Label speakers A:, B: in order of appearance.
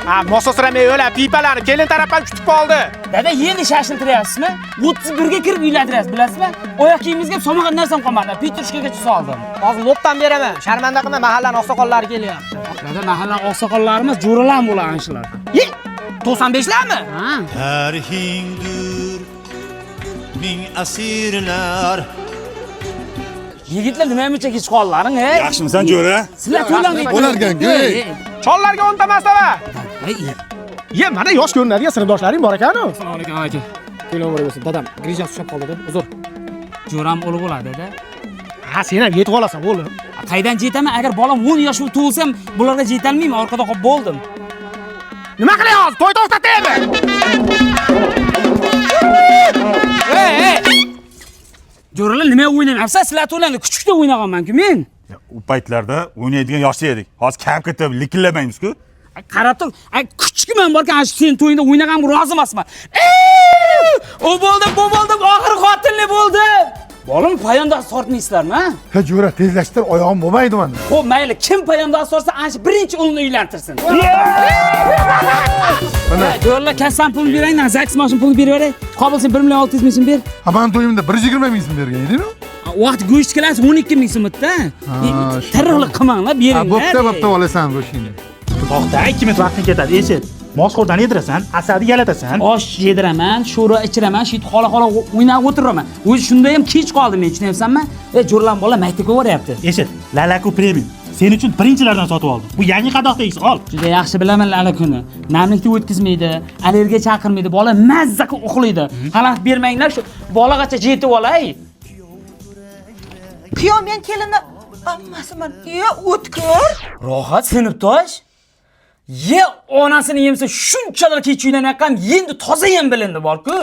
A: Ha, mososramay o'la, pipalarni kelin tarafdan kutib qoldi.
B: Dada, endi shashiltiryapsizmi? 31 ga kirib uylantirasiz, bilasizmi? Oyoq kiyimingizga so'magan narsam qolmadi. Pitushkaga soldim.
C: Hozir lobdan beraman. Sharmanda qilma, mahallaning oqsoqollari kelyapti.
B: Dada, mahalla oqsoqollarimiz jo'ralar bo'ladi shular.
C: 95larmi?
B: Ha.
D: Tarhingdir ming asirlar.
B: Yigitlar nima uchun kech qoldilaring, ey?
E: Yaxshimisan, jo'ra?
B: Sizlar to'ylarga
E: Bo'larkan-ku.
A: Chollarga o'ntamasdava. Ye, mana yosh ko'rinadigan sinfdoshlaring bor ekan-ku.
B: Assalomu alaykum aka.
A: Kelin dadam, grijasi tushib qoldi deb, uzr.
B: Jo'ram o'lib bo'ladi, dada.
A: Ha, sen ham yetib olasan, bo'ldi.
B: Qaydan yetaman? Agar bolam 10 yoshga tug'ilsam, bularga yetolmayman, orqada qolib bo'ldim.
A: Nima qilyapsiz? To'y to'xtataymi?
B: Ey! Jo'ralar nima o'ynayapsiz? Sizlar to'ylarda kuchukda o'ynaganman-ku men.
E: U paytlarda o'ynaydigan yoshda edik. Hozir kam ketib likillamaymiz-ku.
B: Qarab tur, kuchukman borkan, sen to'yingda o'ynaganimga rozi emasman. O bo'ldi, bu bo'ldi, oxiri xotinli bo'ldi. Bolam payonda tortmaysizlarmi, ha?
F: Ha, jo'ra, tezlashtir, oyog'im bo'lmaydi menda.
B: Xo'p, mayli, kim payonda tortsa, ana birinchi o'g'lini uylantirsin.
F: Mana,
B: Jo'ralar, kassan pul beraydan, zaks mashin pul beraveray. Qobilsin 1,600,000 ming so'm ber.
F: ha, men to'yimda 120 ming so'm bergan eding-ku?
B: Vaqt go'sht kelasiz 12 ming so'mda. Tarixlik qilmanglar, bering.
F: Bo'pti, olasan go'shtingni.
G: To'xta, 2 minut vaqting ketadi, eshit. Moshxo'rdan yedirasan, asabi yalatasan.
B: Osh yediraman, sho'ra ichiraman, shit xola o'ynab o'tiraman. O'zi shunda ham kech qoldim, men tushunyapsanmi? Jo'rlan bola maktabga boryapti.
G: Eshit, Lalaku premium. Sen uchun birinchilardan sotib oldim. Bu yangi qadoq tegis, ol.
B: Juda yaxshi bilaman Lalakuni. Namlikni o'tkazmaydi, allergiya chaqirmaydi, bola mazza qilib uxlaydi. Xalaqit bermanglar, shu bolagacha yetib olay.
H: Kuyov men kelinni ammasiman. O'tkir.
B: Rohat sinfdosh. Ye onasini yemsa shunchalar kech uylanayotgan, endi toza ham bilindi bor-ku.